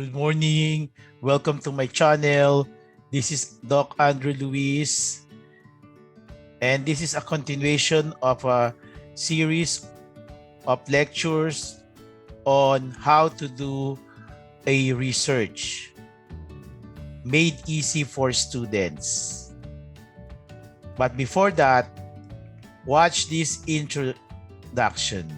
Good morning. Welcome to my channel. This is Doc AndrewLuis, and this is a continuation of a series of lectures on how to do a research made easy for students. But before that, watch this introduction.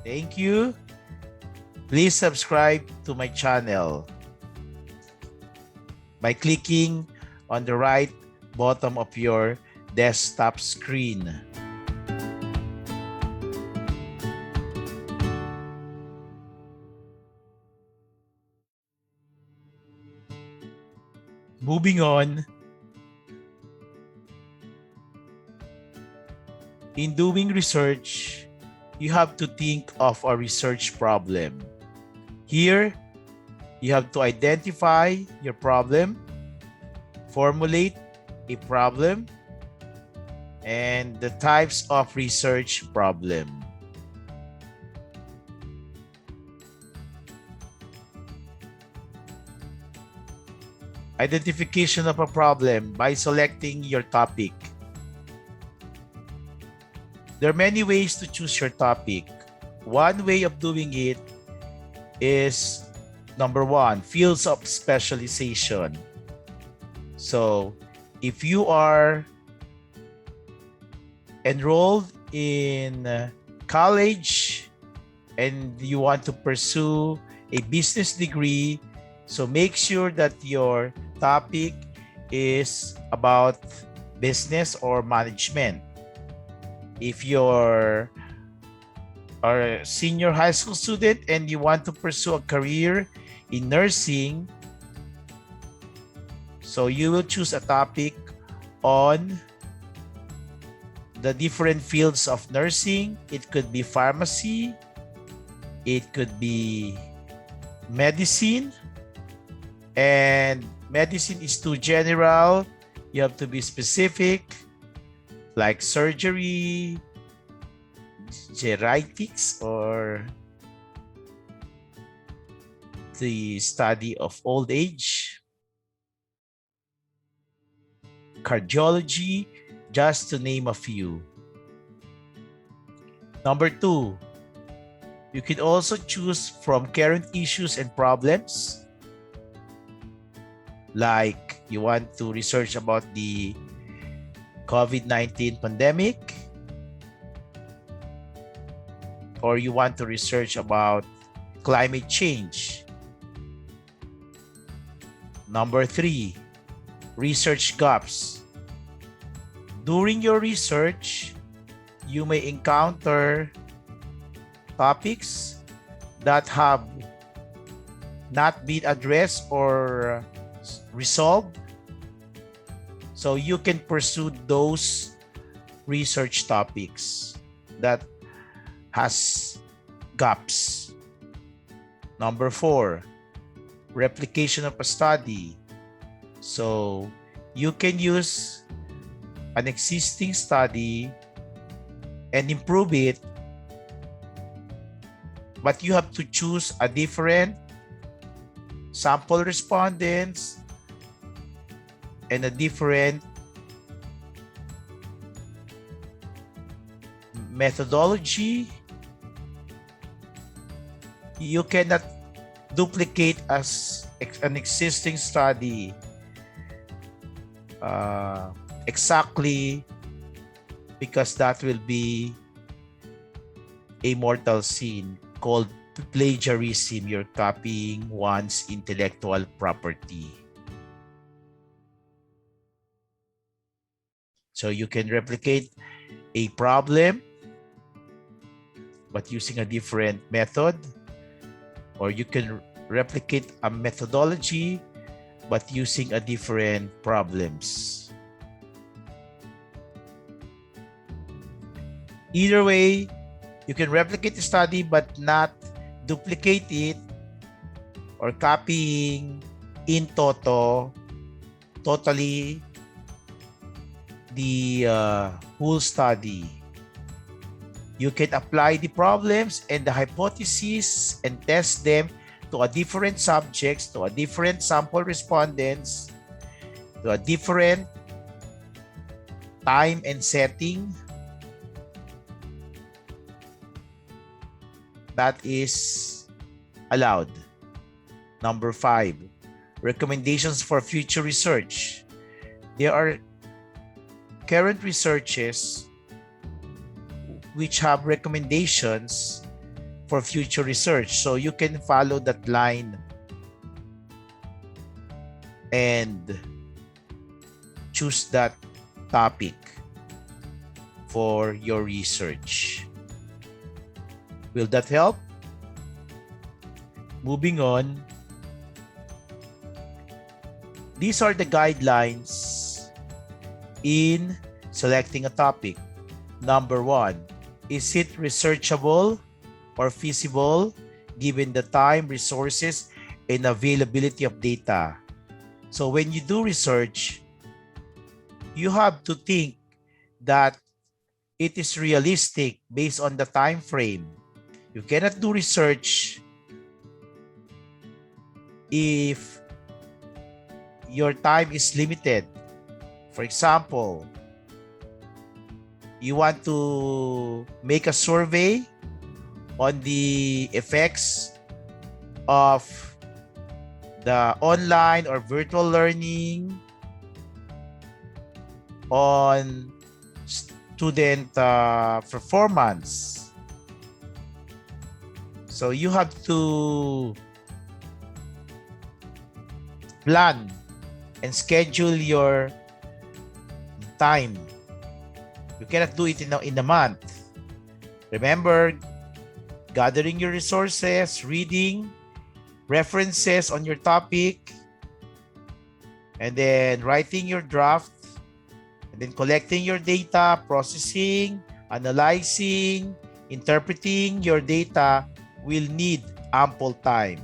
Thank you. Please subscribe to my channel by clicking on the right bottom of your desktop screen. Moving on, in doing research, you have to think of a research problem. Here, you have to identify your problem, formulate a problem, and the types of research problem. Identification of a problem by selecting your topic. There are many ways to choose your topic. One way of doing it is, number one, fields of specialization. So, if you are enrolled in college and you want to pursue a business degree, so make sure that your topic is about business or management. If you're a senior high school student and you want to pursue a career in nursing, so you will choose a topic on the different fields of nursing. It could be pharmacy, it could be medicine, and medicine is too general. You have to be specific, like surgery, geriatrics, or the study of old age, cardiology, just to name a few. Number two, you can also choose from current issues and problems. Like you want to research about the COVID-19 pandemic, or you want to research about climate change. Number three, research gaps. During your research, you may encounter topics that have not been addressed or resolved. So you can pursue those research topics that has gaps. Number four, replication of a study. So you can use an existing study and improve it, but you have to choose a different sample respondents and a different methodology You cannot duplicate as an existing study exactly, because that will be a mortal sin called plagiarism. You're copying one's intellectual property. So you can replicate a problem but using a different method, or you can replicate a methodology but using a different problems. Either way, you can replicate the study but not duplicate it or copying in totally the whole study. You can apply the problems and the hypotheses and test them to a different subjects, to a different sample respondents, to a different time and setting. That is allowed. Number 5, recommendations for future research. There are current researches which have recommendations for future research. So you can follow that line and choose that topic for your research. Will that help? Moving on. These are the guidelines in selecting a topic. Number 1, is it researchable or feasible given the time, resources, and availability of data? So when you do research, you have to think that it is realistic based on the time frame. You cannot do research if your time is limited. For example, you want to make a survey on the effects of the online or virtual learning on student performance. So you have to plan and schedule your time. You cannot do it in a month. Remember, gathering your resources, reading references on your topic, and then writing your draft, and then collecting your data, processing, analyzing, interpreting your data will need ample time.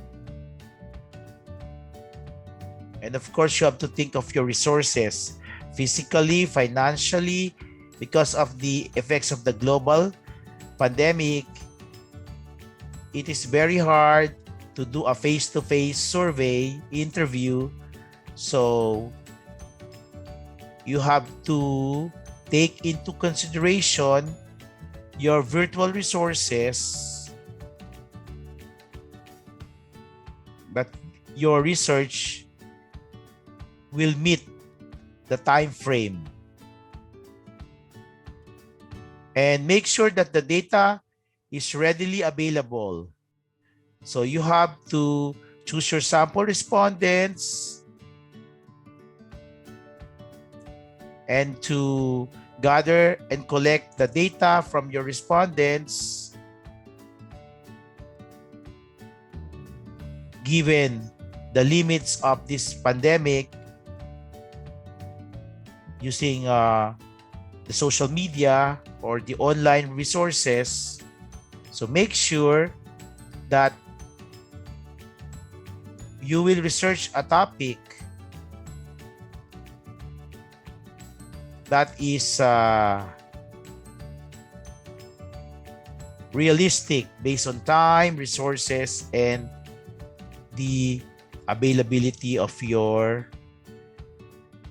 And of course, you have to think of your resources, physically, financially. Because of the effects of the global pandemic, it is very hard to do a face-to-face survey interview. So you have to take into consideration your virtual resources, but your research will meet the time frame. And make sure that the data is readily available. So you have to choose your sample respondents and to gather and collect the data from your respondents given the limits of this pandemic using the social media or the online resources. So make sure that you will research a topic that is realistic based on time, resources, and the availability of your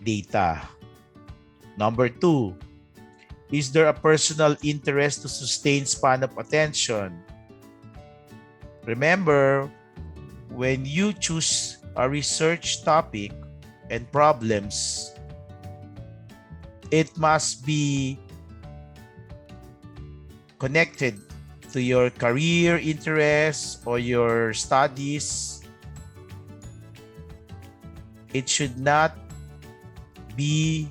data. Number 2, is there a personal interest to sustain span of attention? Remember, when you choose a research topic and problems, it must be connected to your career interests or your studies. It should not be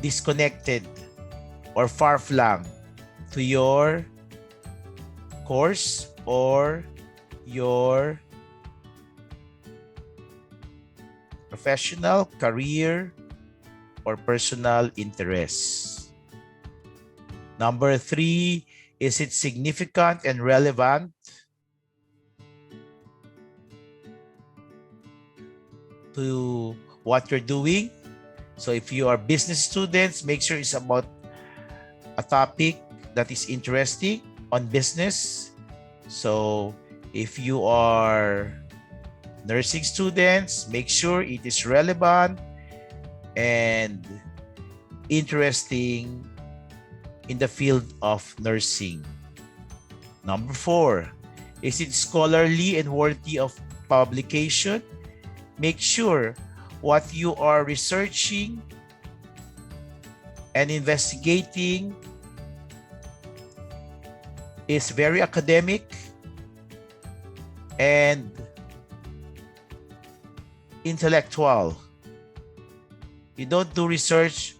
disconnected or far-flung to your course or your professional, career, or personal interests. Number 3, is it significant and relevant to what you're doing? So if you are business students, make sure it's about a topic that is interesting on business. So if you are nursing students, make sure it is relevant and interesting in the field of nursing. Number 4, is it scholarly and worthy of publication? Make sure what you are researching and investigating is very academic and intellectual. You don't do research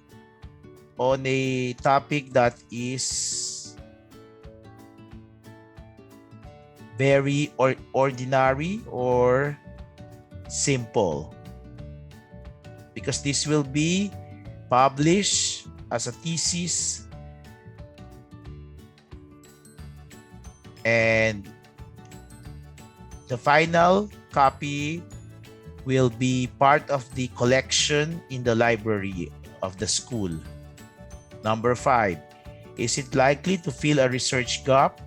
on a topic that is very ordinary or simple, because this will be published as a thesis and the final copy will be part of the collection in the library of the school. Number 5, is it likely to fill a research gap,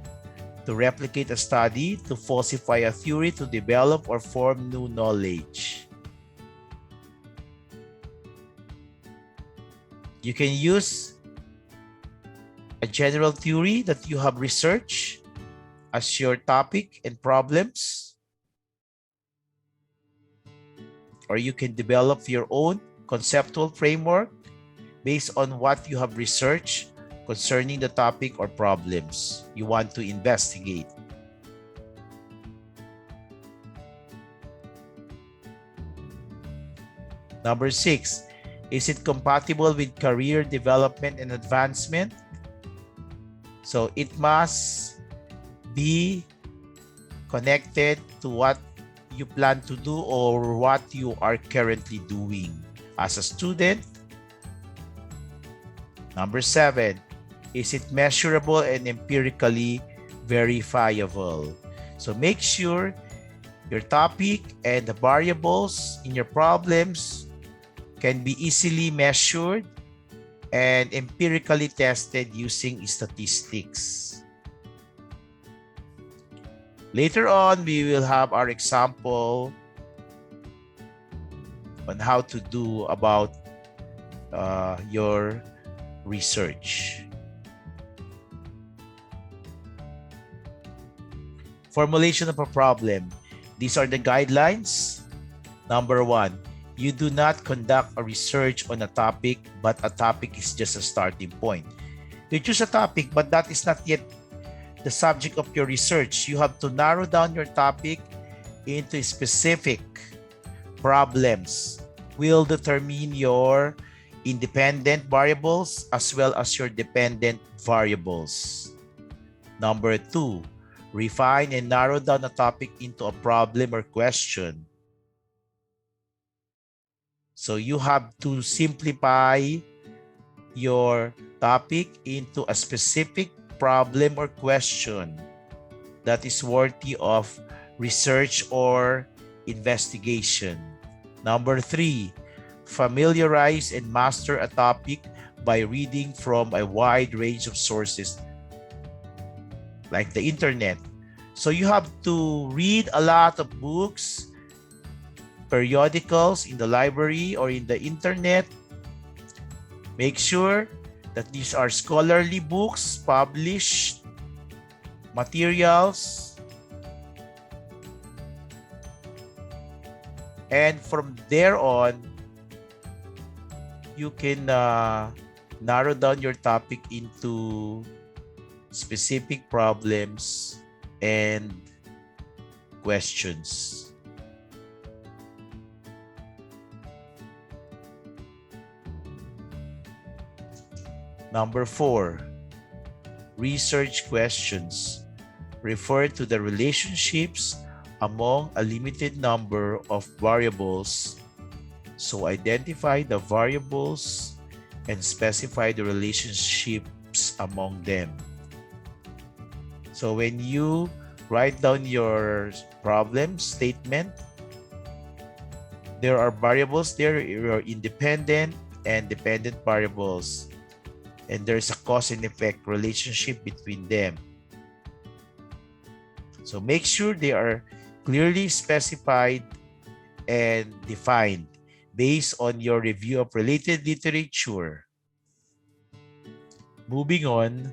to replicate a study, to falsify a theory, to develop or form new knowledge? You can use a general theory that you have researched as your topic and problems, or you can develop your own conceptual framework based on what you have researched concerning the topic or problems you want to investigate. Number 6, is it compatible with career development and advancement? So it must be connected to what you plan to do or what you are currently doing as a student. Number 7, is it measurable and empirically verifiable? So make sure your topic and the variables in your problems can be easily measured and empirically tested using statistics. Later on, we will have our example on how to do about your research. Formulation of a problem. These are the guidelines. Number 1, you do not conduct a research on a topic, but a topic is just a starting point. You choose a topic, but that is not yet the subject of your research. You have to narrow down your topic into specific problems. Will determine your independent variables as well as your dependent variables. Number 2, refine and narrow down a topic into a problem or question. So you have to simplify your topic into a specific problem or question that is worthy of research or investigation. Number 3, familiarize and master a topic by reading from a wide range of sources like the internet. So you have to read a lot of books, periodicals in the library or in the internet. Make sure that these are scholarly books published materials, and from there on, you can narrow down your topic into specific problems and questions. Number 4, research questions refer to the relationships among a limited number of variables. So identify the variables and specify the relationships among them. So when you write down your problem statement, there are variables there, your independent and dependent variables, and there's a cause and effect relationship between them. So make sure they are clearly specified and defined based on your review of related literature. Moving on,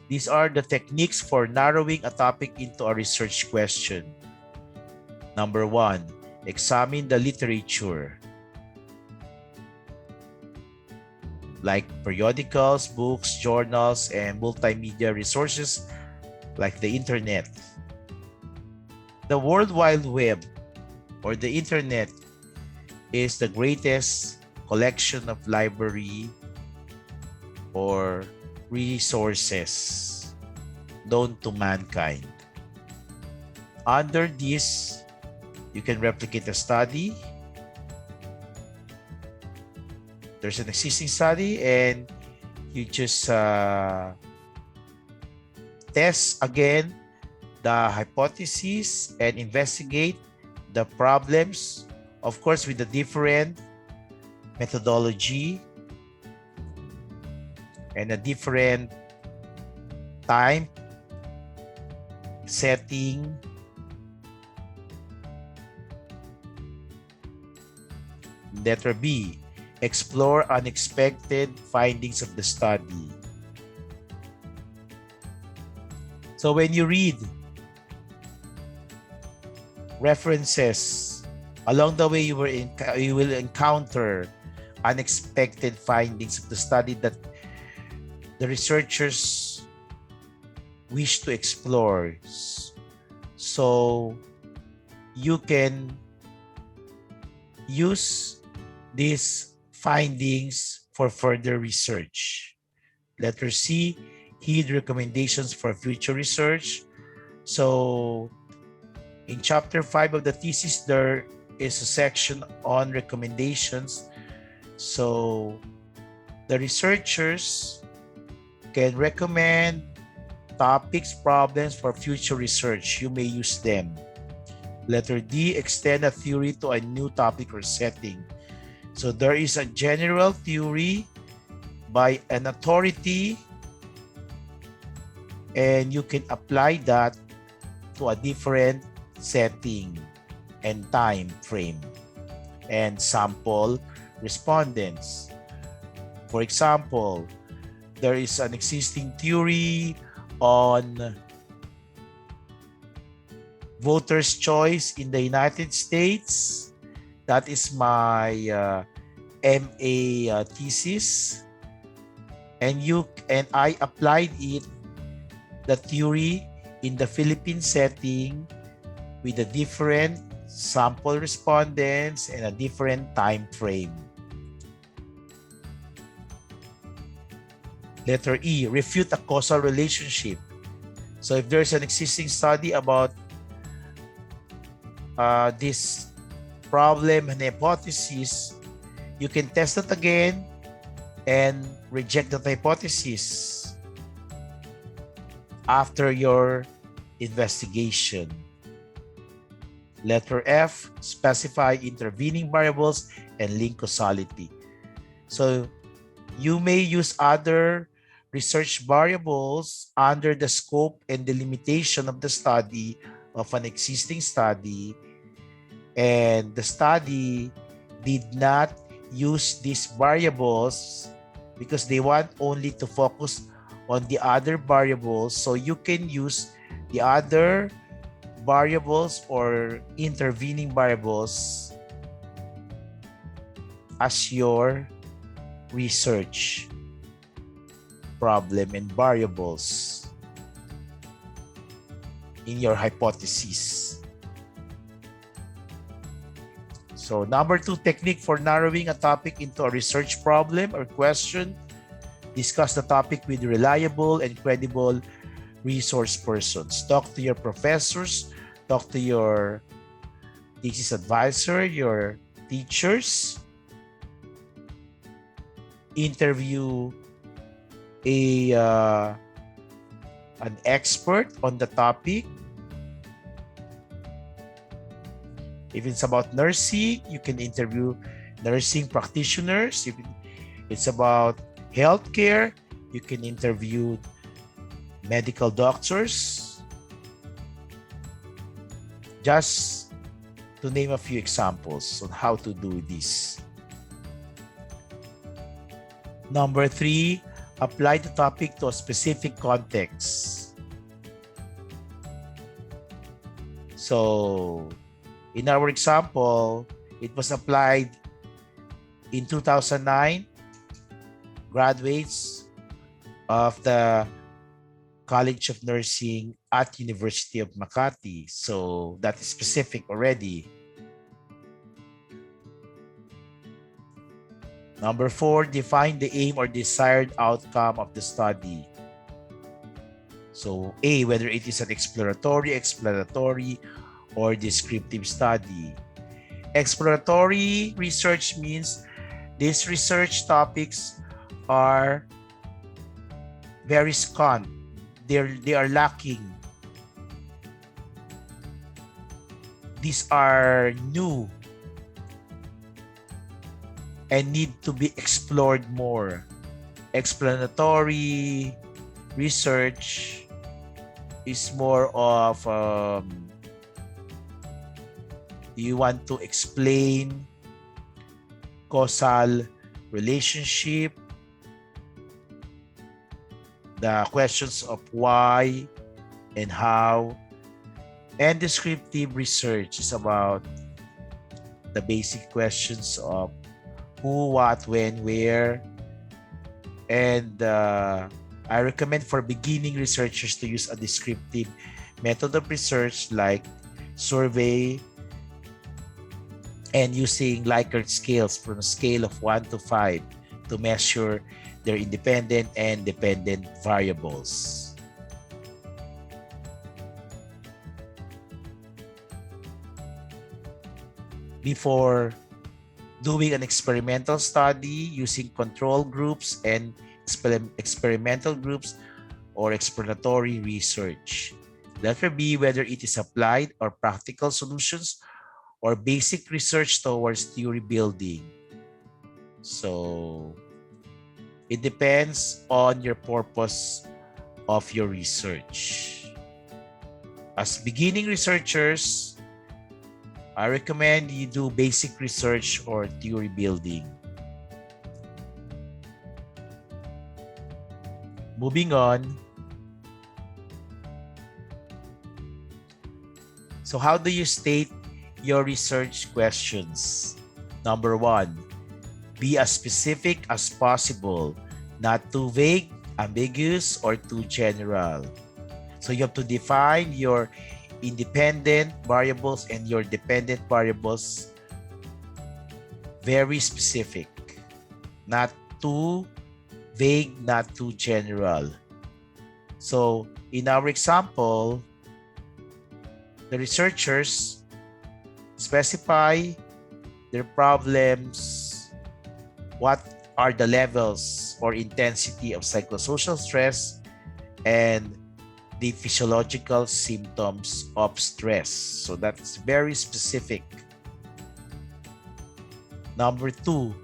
these are the techniques for narrowing a topic into a research question. Number 1, examine the literature, like periodicals, books, journals, and multimedia resources like the internet. The World Wide Web, or the internet, is the greatest collection of library or resources known to mankind. Under this, you can replicate a study. There's an existing study and you just test again the hypothesis and investigate the problems, of course, with a different methodology and a different time setting. Letter B, explore unexpected findings of the study. So when you read references, along the way you will encounter unexpected findings of the study that the researchers wish to explore. So you can use these findings for further research. Letter C, heed recommendations for future research. So in chapter 5 of the thesis, there is a section on recommendations. So the researchers can recommend topics, problems for future research. You may use them. Letter D, extend a theory to a new topic or setting. So there is a general theory by an authority, and you can apply that to a different setting and time frame and sample respondents. For example, there is an existing theory on voters' choice in the United States. That is my MA thesis, and I applied the theory in the Philippine setting with a different sample respondents and a different time frame. Letter E, refute a causal relationship. So if there's an existing study about this problem and hypothesis, you can test it again and reject the hypothesis after your investigation. Letter F, specify intervening variables and link causality. So you may use other research variables under the scope and the limitation of the study of an existing study, and the study did not use these variables because they want only to focus on the other variables, so you can use the other variables or intervening variables as your research problem and variables in your hypothesis. So number 2 technique for narrowing a topic into a research problem or question: discuss the topic with reliable and credible resource persons. Talk to your professors, talk to your thesis advisor, your teachers, interview an expert on the topic. If it's about nursing, you can interview nursing practitioners. If it's about healthcare, you can interview medical doctors. Just to name a few examples on how to do this. Number 3, apply the topic to a specific context. So, in our example, it was applied in 2009. Graduates of the College of Nursing at University of Makati. So that is specific already. Number 4, define the aim or desired outcome of the study. So A, whether it is an exploratory, explanatory, or descriptive study. Exploratory research means these research topics are very scant. They are lacking. These are new and need to be explored more. Explanatory research is more of you want to explain causal relationship, the questions of why and how, and descriptive research is about the basic questions of who, what, when, where. And I recommend for beginning researchers to use a descriptive method of research like survey and using Likert scales from a scale of 1 to 5 to measure their independent and dependent variables. Before doing an experimental study using control groups and experimental groups or exploratory research. Letter B, whether it is applied or practical solutions or basic research towards theory building. So it depends on your purpose of your research. As beginning researchers, I recommend you do basic research or theory building. Moving on. So how do you state your research questions? Number 1, be as specific as possible, not too vague, ambiguous, or too general. So you have to define your independent variables and your dependent variables very specific, not too vague, not too general. So in our example, the researchers specify their problems, what are the levels or intensity of psychosocial stress and the physiological symptoms of stress. So that's very specific. Number 2,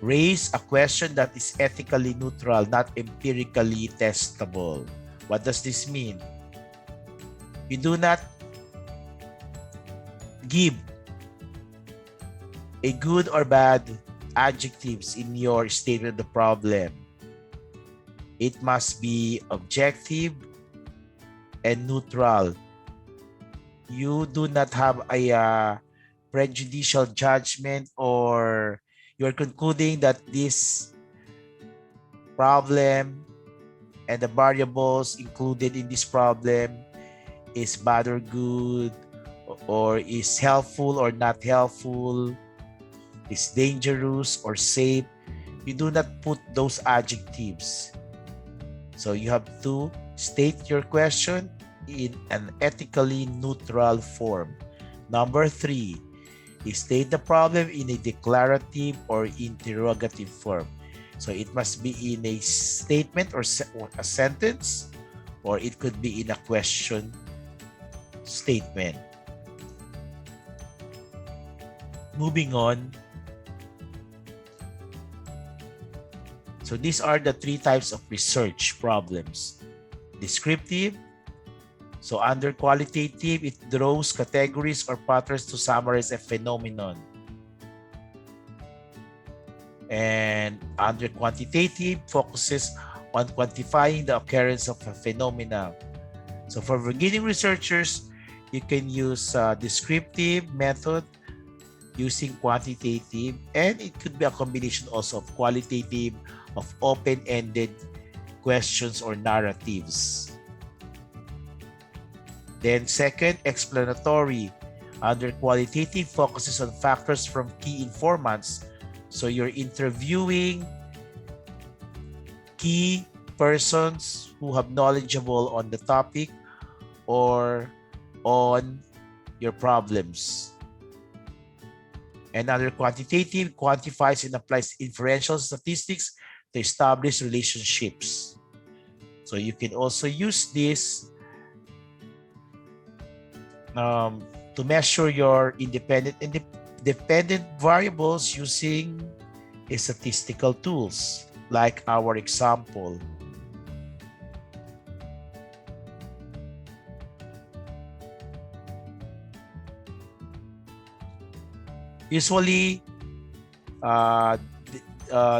raise a question that is ethically neutral, not empirically testable. What does this mean? You do not give a good or bad adjectives in your statement of the problem. It must be objective and neutral. You do not have a prejudicial judgment, or you're concluding that this problem and the variables included in this problem is bad or good, or is helpful or not helpful, is dangerous or safe. You do not put those adjectives. So you have to state your question in an ethically neutral form. Number 3, state the problem in a declarative or interrogative form. So it must be in a statement or a sentence, or it could be in a question statement. Moving on. So these are the 3 types of research problems. Descriptive. So under qualitative, it draws categories or patterns to summarize a phenomenon. And under quantitative, focuses on quantifying the occurrence of a phenomena. So for beginning researchers, you can use descriptive method using quantitative, and it could be a combination also of qualitative, of open-ended questions or narratives. Then second, explanatory. Under qualitative, focuses on factors from key informants. So you're interviewing key persons who have knowledgeable on the topic or on your problems. And under quantitative, quantifies and applies inferential statistics to establish relationships. So you can also use this to measure your independent variables using statistical tools, like our example. Usually,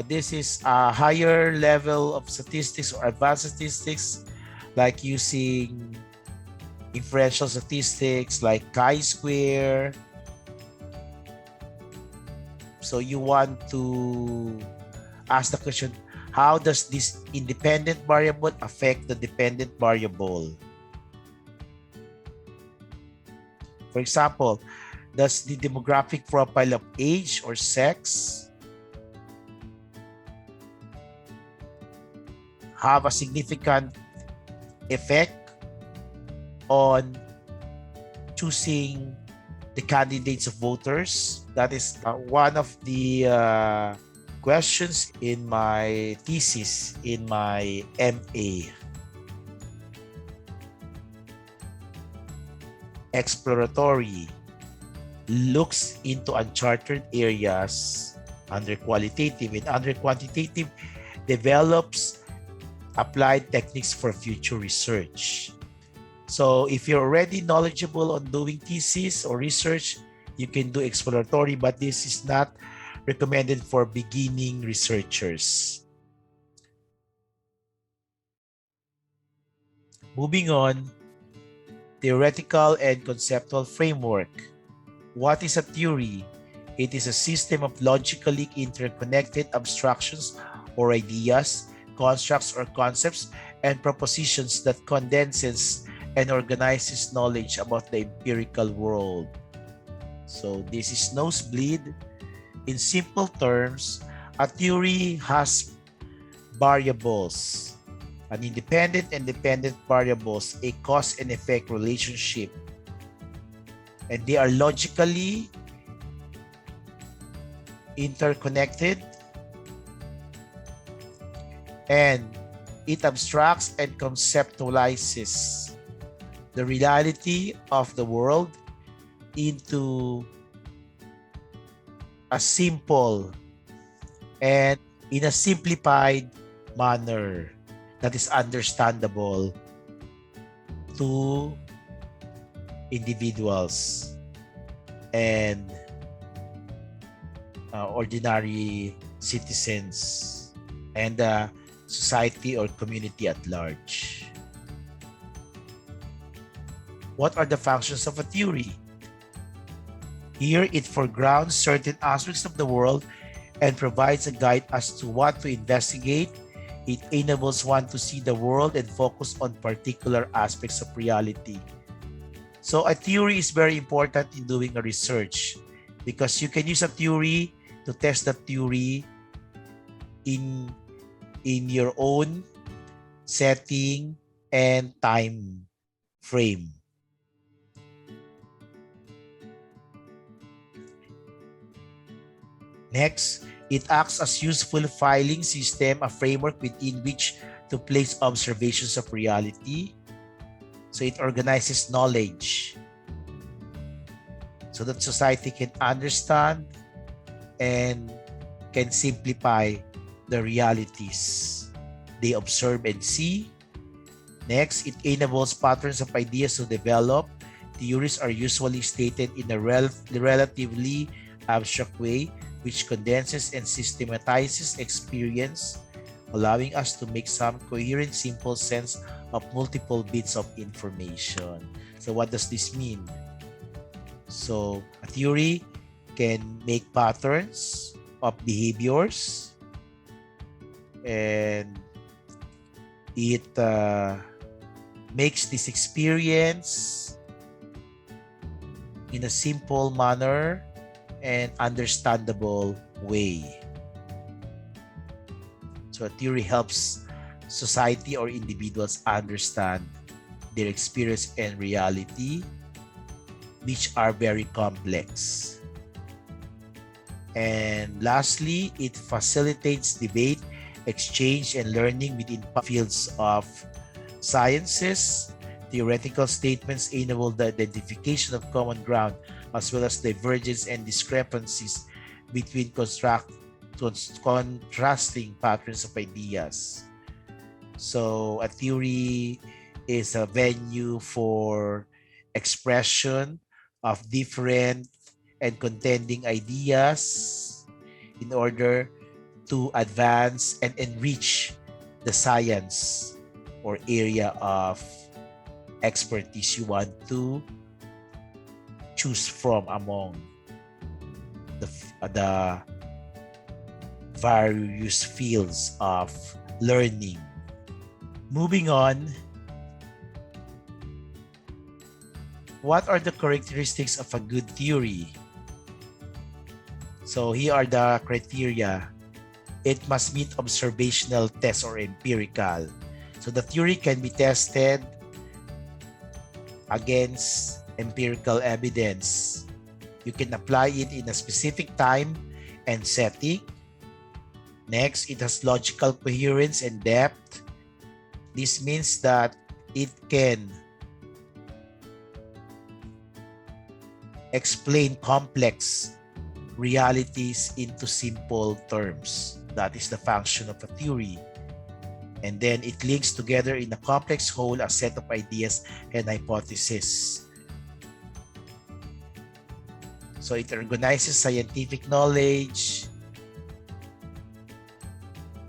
this is a higher level of statistics or advanced statistics, like using inferential statistics like chi-square. So you want to ask the question, how does this independent variable affect the dependent variable? For example, does the demographic profile of age or sex have a significant effect on choosing the candidates of voters? That is one of the questions in my thesis in my MA. Exploratory looks into uncharted areas under qualitative, and under quantitative develops applied techniques for future research. So if you're already knowledgeable on doing thesis or research, you can do exploratory, but this is not recommended for beginning researchers. Moving on, theoretical and conceptual framework. What is a theory? It is a system of logically interconnected abstractions or ideas, constructs or concepts, and propositions that condenses and organizes knowledge about the empirical world. So this is nosebleed. In simple terms, a theory has variables, an independent and dependent variables, a cause and effect relationship, and they are logically interconnected, and it abstracts and conceptualizes the reality of the world into a simple and in a simplified manner that is understandable to individuals and ordinary citizens. And society or community at large. What are the functions of a theory? Here, it foregrounds certain aspects of the world and provides a guide as to what to investigate. It enables one to see the world and focus on particular aspects of reality. So a theory is very important in doing a research because you can use a theory to test the theory in your own setting and time frame. Next, it acts as useful filing system, a framework within which to place observations of reality. So it organizes knowledge so that society can understand and can simplify the realities they observe and see. Next, it enables patterns of ideas to develop. Theories are usually stated in a relatively abstract way, which condenses and systematizes experience, allowing us to make some coherent, simple sense of multiple bits of information. So what does this mean? So a theory can make patterns of behaviors, and it makes this experience in a simple manner and understandable way. So a theory helps society or individuals understand their experience and reality, which are very complex. And lastly, it facilitates debate, exchange, and learning within fields of sciences. Theoretical statements enable the identification of common ground as well as divergence and discrepancies between contrasting patterns of ideas. So a theory is a venue for expression of different and contending ideas in order to advance and enrich the science or area of expertise you want to choose from among the various fields of learning. Moving on, what are the characteristics of a good theory? So here are the criteria. It must meet observational tests or empirical. So the theory can be tested against empirical evidence. You can apply it in a specific time and setting. Next, it has logical coherence and depth. This means that it can explain complex realities into simple terms. That is the function of a theory. And then it links together in a complex whole a set of ideas and hypotheses. So it organizes scientific knowledge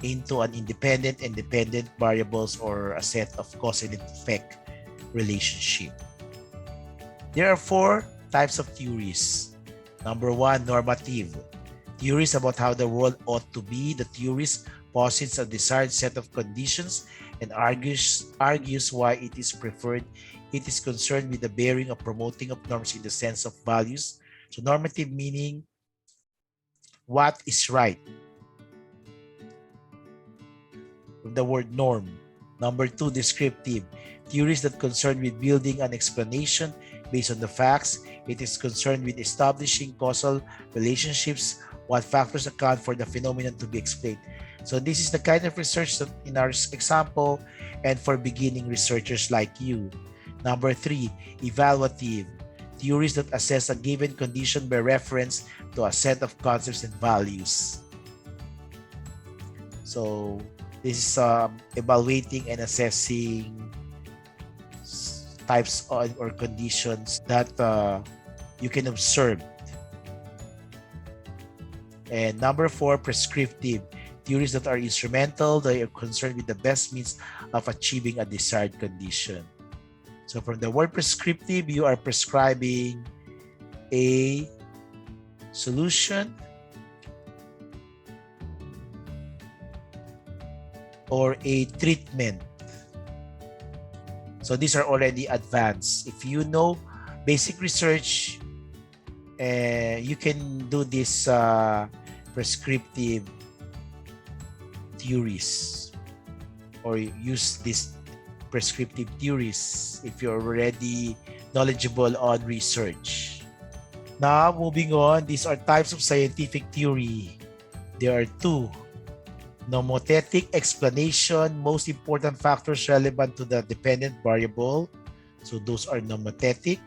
into an independent and dependent variables or a set of cause and effect relationship. There are 4 types of theories. Number 1, normative. Theories about how the world ought to be. The theorist posits a desired set of conditions and argues why it is preferred. It is concerned with the bearing of promoting of norms in the sense of values. So normative meaning what is right. From the word norm. Number 2, descriptive. Theories that concern with building an explanation based on the facts. It is concerned with establishing causal relationships, what factors account for the phenomenon to be explained. So this is the kind of research that in our example and for beginning researchers like you. Number 3, evaluative. Theories that assess a given condition by reference to a set of concepts and values. So this is evaluating and assessing types or conditions that you can observe. And number 4, prescriptive. theories that are instrumental, they are concerned with the best means of achieving a desired condition. So from the word prescriptive, you are prescribing a solution or a treatment. So these are already advanced. If you know basic research, you can do this prescriptive theories or use these prescriptive theories if you're already knowledgeable on research. Now, moving on, these are types of scientific theory. There are two. Nomothetic explanation, most important factors relevant to the dependent variable. So those are nomothetic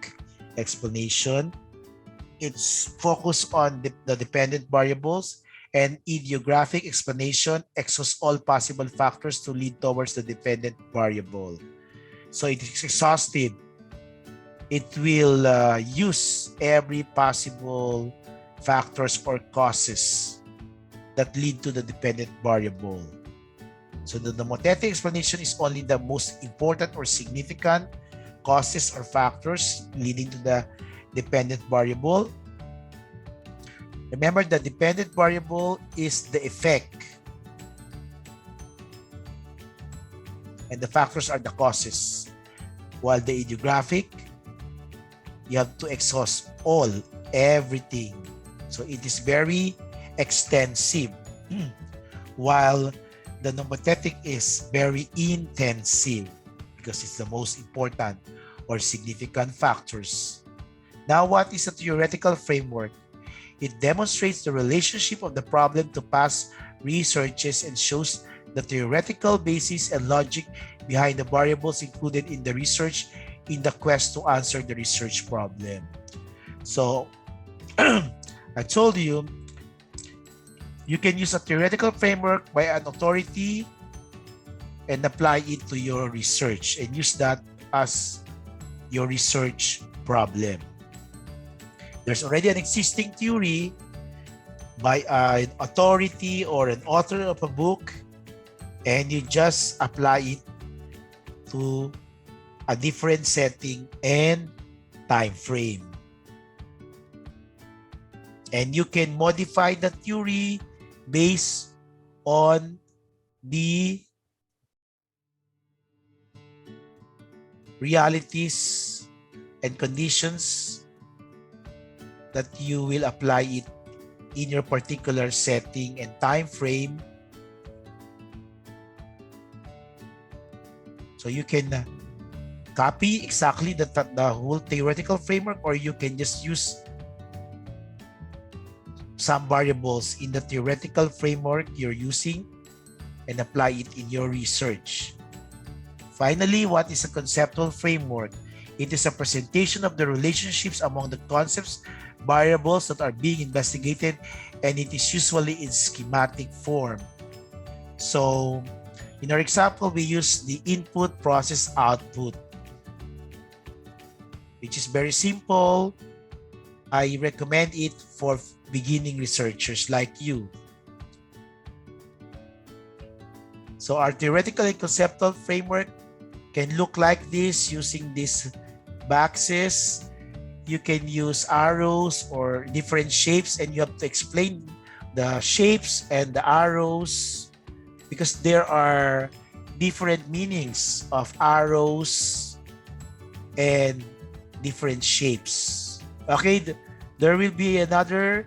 explanation. It's focused on the dependent variables, and idiographic explanation exhausts all possible factors to lead towards the dependent variable. So it is exhaustive. It will use every possible factors or causes that lead to the dependent variable. So the nomothetic explanation is only the most important or significant causes or factors leading to the dependent variable. Remember, the dependent variable is the effect, and the factors are the causes. While the idiographic, you have to exhaust everything. So it is very extensive, while the nomothetic is very intensive because it's the most important or significant factors. Now, what is a theoretical framework? It demonstrates the relationship of the problem to past researches and shows the theoretical basis and logic behind the variables included in the research in the quest to answer the research problem. So, I told you, you can use a theoretical framework by an authority and apply it to your research and use that as your research problem. There's already an existing theory by an authority or an author of a book, and you just apply it to a different setting and time frame. And you can modify the theory based on the realities and conditions that you will apply it in your particular setting and time frame. So you can copy exactly the whole theoretical framework, or you can just use some variables in the theoretical framework you're using and apply it in your research. Finally, what is a conceptual framework? It is a presentation of the relationships among the concepts, variables that are being investigated, and it is usually in schematic form. So, in our example, we use the input, process, output, which is very simple. I recommend it for beginning researchers like you. So our theoretical and conceptual framework can look like this using these boxes. You can use arrows or different shapes, and you have to explain the shapes and the arrows because there are different meanings of arrows and different shapes. Okay, there will be another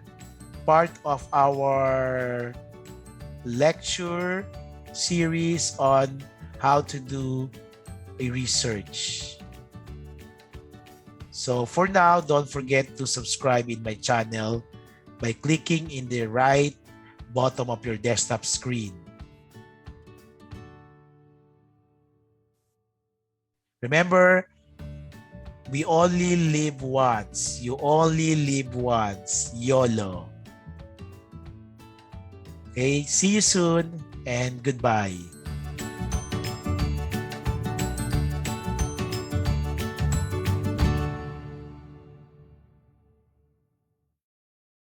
part of our lecture series on how to do a research. So for now, don't forget to subscribe in my channel by clicking in the right bottom of your desktop screen. Remember, we only live once. You only live once. YOLO. Okay, see you soon and goodbye.